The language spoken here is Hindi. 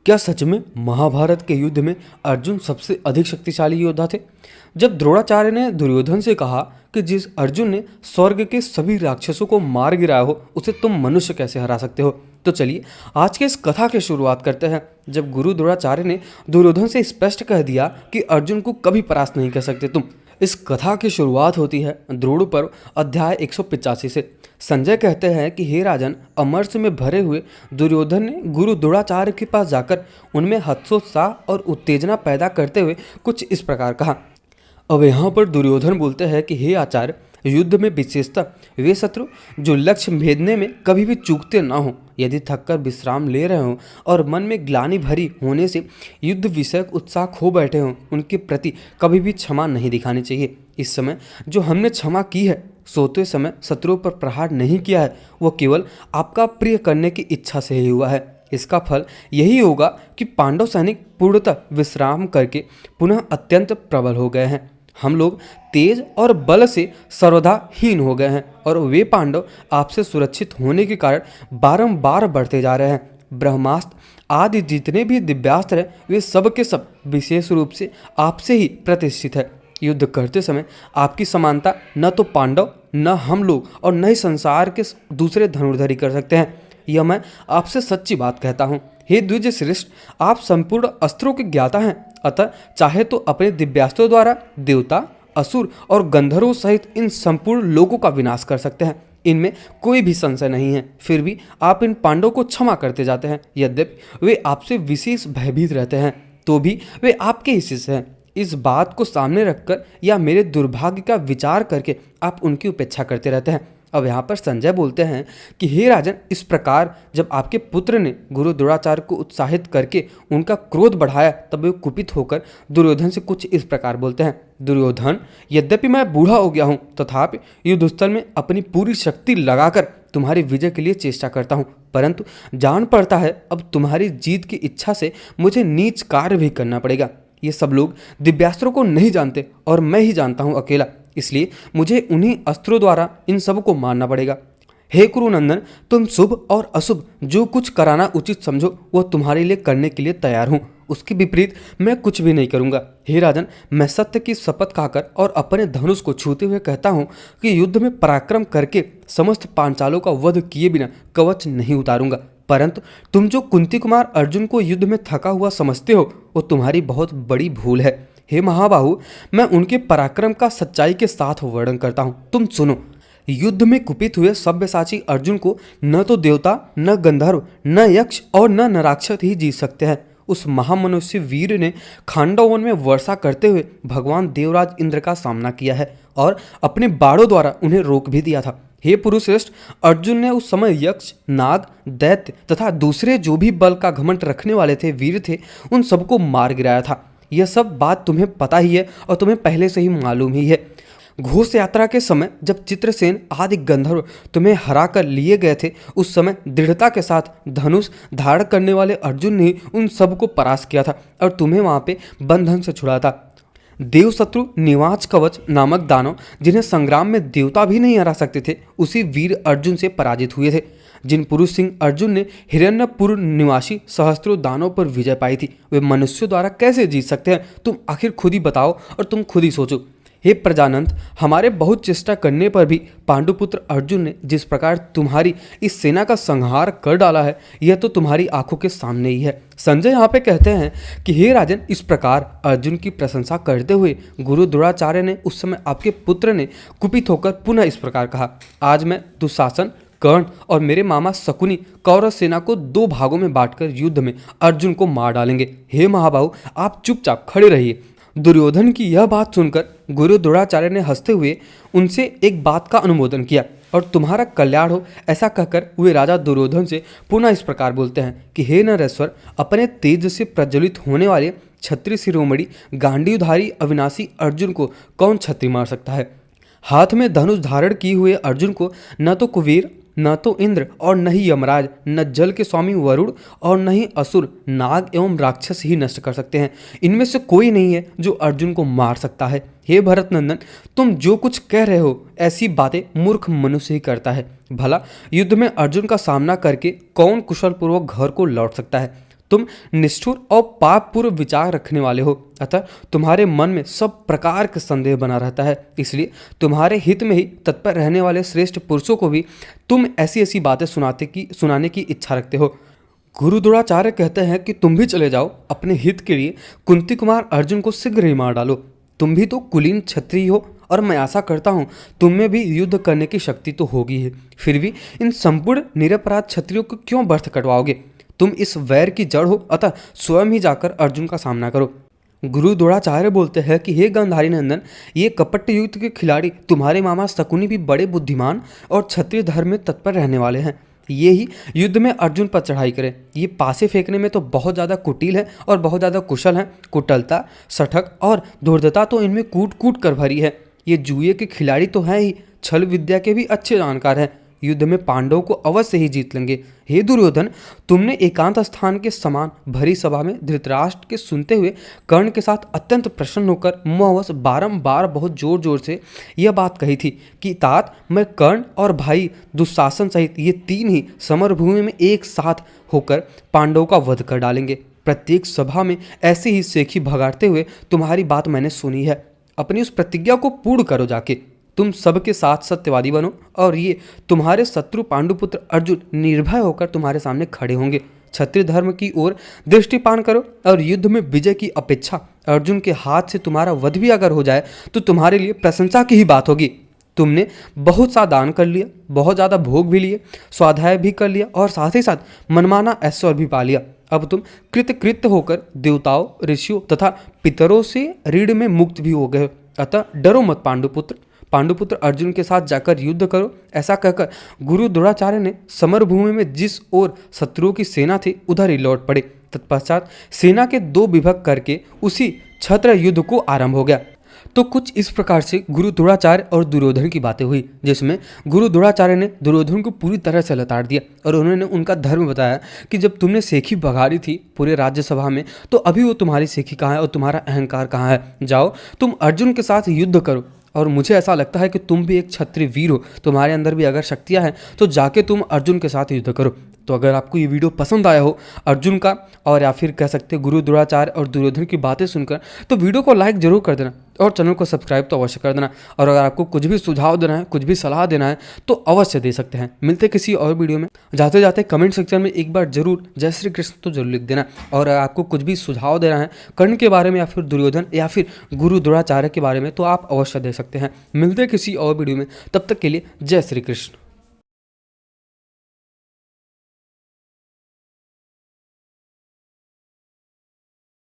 क्या सच में महाभारत के युद्ध में अर्जुन सबसे अधिक शक्तिशाली योद्धा थे? जब द्रोणाचार्य ने दुर्योधन से कहा कि जिस अर्जुन ने स्वर्ग के सभी राक्षसों को मार गिराया हो उसे तुम मनुष्य कैसे हरा सकते हो, तो चलिए आज के इस कथा की शुरुआत करते हैं। जब गुरु द्रोणाचार्य ने दुर्योधन से स्पष्ट कह दिया कि अर्जुन को कभी परास्त नहीं कर सकते तुम। इस कथा की शुरुआत होती है द्रोण पर्व अध्याय 185 से। संजय कहते हैं कि हे राजन, अमरस में भरे हुए दुर्योधन ने गुरु द्रोणाचार्य के पास जाकर उनमें हर्षोत्साह और उत्तेजना पैदा करते हुए कुछ इस प्रकार कहा। अब यहाँ पर दुर्योधन बोलते हैं कि हे आचार्य, युद्ध में विशेषतः वे शत्रु जो लक्ष्य भेदने में कभी भी चूकते ना हो, यदि थककर विश्राम ले रहे हों और मन में ग्लानि भरी होने से युद्ध विषयक उत्साह खो बैठे हों, उनके प्रति कभी भी क्षमा नहीं दिखानी चाहिए। इस समय जो हमने क्षमा की है, सोते समय शत्रुओं पर प्रहार नहीं किया है, वो केवल आपका प्रिय करने की इच्छा से ही हुआ है। इसका फल यही होगा कि पांडव सैनिक पूर्णतः विश्राम करके पुनः अत्यंत प्रबल हो गए हैं। हम लोग तेज और बल से सर्वदा हीन हो गए हैं और वे पांडव आपसे सुरक्षित होने के कारण बारंबार बढ़ते जा रहे हैं। ब्रह्मास्त्र आदि जितने भी दिव्यास्त्र हैं, वे सब के सब विशेष रूप से आपसे ही प्रतिष्ठित है। युद्ध करते समय आपकी समानता न तो पांडव, न हम लोग और न ही संसार के दूसरे धनुर्धरी कर सकते हैं। यह मैं आपसे सच्ची बात कहता हूँ। हे द्विज श्रेष्ठ, आप संपूर्ण अस्त्रों के ज्ञाता हैं, अतः चाहे तो अपने दिव्यास्त्रों द्वारा देवता, असुर और गंधर्वों सहित इन संपूर्ण लोगों का विनाश कर सकते हैं। इनमें कोई भी संशय नहीं है। फिर भी आप इन पांडवों को क्षमा करते जाते हैं। यद्यपि वे आपसे विशेष भयभीत रहते हैं, तो भी वे आपके ही शिष्य हैं। इस बात को सामने रखकर या मेरे दुर्भाग्य का विचार करके आप उनकी उपेक्षा करते रहते हैं। अब यहाँ पर संजय बोलते हैं कि हे राजन, इस प्रकार जब आपके पुत्र ने गुरु द्रोणाचार्य को उत्साहित करके उनका क्रोध बढ़ाया, तब वे कुपित होकर दुर्योधन से कुछ इस प्रकार बोलते हैं। दुर्योधन, यद्यपि मैं बूढ़ा हो गया हूँ, तथापि युद्धस्थल में अपनी पूरी शक्ति लगाकर तुम्हारी विजय के लिए चेष्टा करता हूँ, परंतु जान पड़ता है अब तुम्हारी जीत की इच्छा से मुझे नीच कार्य भी करना पड़ेगा। ये सब लोग दिव्यास्त्रों को नहीं जानते और मैं ही जानता हूँ अकेला, इसलिए मुझे उन्हीं अस्त्रों द्वारा इन सब को मारना पड़ेगा। हे कुरुनंदन, तुम शुभ और अशुभ जो कुछ कराना उचित समझो वह तुम्हारे लिए करने के लिए तैयार हूँ। उसके विपरीत मैं कुछ भी नहीं करूँगा। हे राजन, मैं सत्य की शपथ खाकर और अपने धनुष को छूते हुए कहता हूँ कि युद्ध में पराक्रम करके समस्त पांचालों का वध किए बिना कवच नहीं उतारूंगा। परंतु तुम जो कुंती कुमार अर्जुन को युद्ध में थका हुआ समझते हो, वो तुम्हारी बहुत बड़ी भूल है। हे महाबाहु, मैं उनके पराक्रम का सच्चाई के साथ वर्णन करता हूँ, तुम सुनो। युद्ध में कुपित हुए सव्यसाची अर्जुन को न तो देवता, न गंधर्व, न यक्ष और न राक्षस ही जीत सकते हैं। उस महामनुष्य वीर ने खांडव वन में वर्षा करते हुए भगवान देवराज इंद्र का सामना किया है और अपने बाणों द्वारा उन्हें रोक भी दिया था। हे पुरुषश्रेष्ठ, अर्जुन ने उस समय यक्ष, नाग, दैत्य तथा दूसरे जो भी बल का घमंड रखने वाले थे, वीर थे, उन सबको मार गिराया था। यह सब बात तुम्हें पता ही है और तुम्हें पहले से ही मालूम ही है। घोष यात्रा के समय जब चित्रसेन आदि गंधर्व तुम्हें हरा कर लिए गए थे, उस समय दृढ़ता के साथ धनुष धारण करने वाले अर्जुन ने उन सबको परास्त किया था और तुम्हें वहां पे बंधन से छुड़ा था। देवशत्रु निवाच कवच नामक दानव, जिन्हें संग्राम में देवता भी नहीं हरा सकते थे, उसी वीर अर्जुन से पराजित हुए थे। जिन पुरुष सिंह अर्जुन ने हिरण्यपुर निवासी सहस्त्रों दानों पर विजय पाई थी, वे मनुष्यों द्वारा कैसे जीत सकते हैं? तुम आखिर खुद ही बताओ और तुम खुद ही सोचो। हे प्रजानंद, हमारे बहुत चेष्टा करने पर भी पांडुपुत्र अर्जुन ने जिस प्रकार तुम्हारी इस सेना का संहार कर डाला है, यह तो तुम्हारी आंखों के सामने ही है। संजय यहाँ पे कहते हैं कि हे राजन, इस प्रकार अर्जुन की प्रशंसा करते हुए गुरु द्रोणाचार्य ने उस समय आपके पुत्र ने कुपित होकर पुनः इस प्रकार कहा, आज मैं दुशासन, कर्ण और मेरे मामा शकुनी कौरव सेना को दो भागों में बांटकर युद्ध में अर्जुन को मार डालेंगे। हे महाबाहु, आप चुपचाप खड़े रहिए। दुर्योधन की यह बात सुनकर गुरु द्रोणाचार्य ने हंसते हुए उनसे एक बात का अनुमोदन किया और तुम्हारा कल्याण हो ऐसा कहकर वे राजा दुर्योधन से पुनः इस प्रकार बोलते हैं कि हे नरेश्वर, अपने तेज से प्रज्वलित होने वाले छत्री शिरोमणि गांडीवधारी अविनाशी अर्जुन को कौन छत्री मार सकता है? हाथ में धनुष धारण किए हुए अर्जुन को न तो कुबेर, न तो इंद्र और न ही यमराज, न जल के स्वामी वरुण और न ही असुर, नाग एवं राक्षस ही नष्ट कर सकते हैं। इनमें से कोई नहीं है जो अर्जुन को मार सकता है। हे भरत नंदन, तुम जो कुछ कह रहे हो ऐसी बातें मूर्ख मनुष्य ही करता है। भला युद्ध में अर्जुन का सामना करके कौन कुशल पूर्वक घर को लौट सकता है? तुम निष्ठुर और पापपूर्ण विचार रखने वाले हो, अतः तुम्हारे मन में सब प्रकार का संदेह बना रहता है। इसलिए तुम्हारे हित में ही तत्पर रहने वाले श्रेष्ठ पुरुषों को भी तुम ऐसी ऐसी बातें सुनाने की इच्छा रखते हो। गुरु द्रोणाचार्य कहते हैं कि तुम भी चले जाओ, अपने हित के लिए कुंती कुमार अर्जुन को शीघ्र ही मार डालो। तुम भी तो कुलीन क्षत्रिय हो और मैं आशा करता हूँ तुम में भी युद्ध करने की शक्ति तो होगी ही। फिर भी इन संपूर्ण निरपराध क्षत्रियों को क्यों बर्थ कटवाओगे? तुम इस वैर की जड़ हो, अतः स्वयं ही जाकर अर्जुन का सामना करो। गुरु द्रोणाचार्य बोलते हैं कि हे गांधारी नंदन, ये कपट युद्ध के खिलाड़ी तुम्हारे मामा शकुनी भी बड़े बुद्धिमान और क्षत्रिय धर्म में तत्पर रहने वाले हैं। ये ही युद्ध में अर्जुन पर चढ़ाई करें। ये पासे फेंकने में तो बहुत ज़्यादा कुटिल है और बहुत ज़्यादा कुशल हैं। कुटिलता, सठक और धूर्तता तो इनमें कूट कूट कर भरी है। ये जुए के खिलाड़ी तो हैं ही, छल विद्या के भी अच्छे जानकार हैं। युद्ध में पांडवों को अवश्य ही जीत लेंगे। हे दुर्योधन, तुमने एकांत स्थान के समान भरी सभा में धृतराष्ट्र के सुनते हुए कर्ण के साथ अत्यंत प्रसन्न होकर मुँहवश बारंबार बहुत जोर जोर से यह बात कही थी कि तात, मैं कर्ण और भाई दुशासन सहित ये तीन ही समरभूमि में एक साथ होकर पांडवों का वध कर डालेंगे। प्रत्येक सभा में ऐसे ही सेखी भगाड़ते हुए तुम्हारी बात मैंने सुनी है। अपनी उस प्रतिज्ञा को पूर्ण करो जाके। तुम सबके साथ सत्यवादी बनो और ये तुम्हारे शत्रु पांडुपुत्र अर्जुन निर्भय होकर तुम्हारे सामने खड़े होंगे। क्षत्रिय धर्म की ओर दृष्टिपान करो और युद्ध में विजय की अपेक्षा अर्जुन के हाथ से तुम्हारा वध भी अगर हो जाए तो तुम्हारे लिए प्रशंसा की ही बात होगी। तुमने बहुत सा दान कर लिया, बहुत ज़्यादा भोग भी लिए, स्वाध्याय भी कर लिया और साथ ही साथ मनमाना ऐश्वर्य भी पा लिया। अब तुम कृतकृत्य होकर देवताओं, ऋषियों तथा पितरों से ऋण में मुक्त भी हो गए। अतः डरो मत पांडुपुत्र अर्जुन के साथ जाकर युद्ध करो। ऐसा कहकर गुरु द्रोणाचार्य ने समरभूमि में जिस ओर शत्रुओं की सेना थी उधर ही लौट पड़े। तत्पश्चात सेना के दो विभाग करके उसी छत्र युद्ध को आरंभ हो गया। तो कुछ इस प्रकार से गुरु द्रोणाचार्य और दुर्योधन की बातें हुई, जिसमें गुरु द्रोणाचार्य ने दुर्योधन को पूरी तरह से लताड़ दिया और उन्होंने उनका धर्म बताया कि जब तुमने सेखी भगाड़ी थी पूरे राज्यसभा में, तो अभी वो तुम्हारी सेखी कहाँ है और तुम्हारा अहंकार कहाँ है? जाओ, तुम अर्जुन के साथ युद्ध करो। और मुझे ऐसा लगता है कि तुम भी एक क्षत्रिय वीर हो, तुम्हारे अंदर भी अगर शक्तियाँ हैं तो जाके तुम अर्जुन के साथ युद्ध करो। तो अगर आपको ये वीडियो पसंद आया हो अर्जुन का, और या फिर कह सकते गुरु द्रोणाचार्य और दुर्योधन की बातें सुनकर, तो वीडियो को लाइक जरूर कर देना और चैनल को सब्सक्राइब तो अवश्य कर देना। और अगर आपको कुछ भी सुझाव देना है, कुछ भी सलाह देना है तो अवश्य दे सकते हैं। मिलते किसी और वीडियो में। जाते जाते कमेंट सेक्शन में एक बार जरूर जय श्री कृष्ण तो जरूर लिख देना। और अगर आपको कुछ भी सुझाव देना है कर्ण के बारे में या फिर दुर्योधन या फिर गुरु द्रोणाचार्य के बारे में तो आप अवश्य दे सकते हैं। मिलते किसी और वीडियो में, तब तक के लिए जय श्री कृष्ण।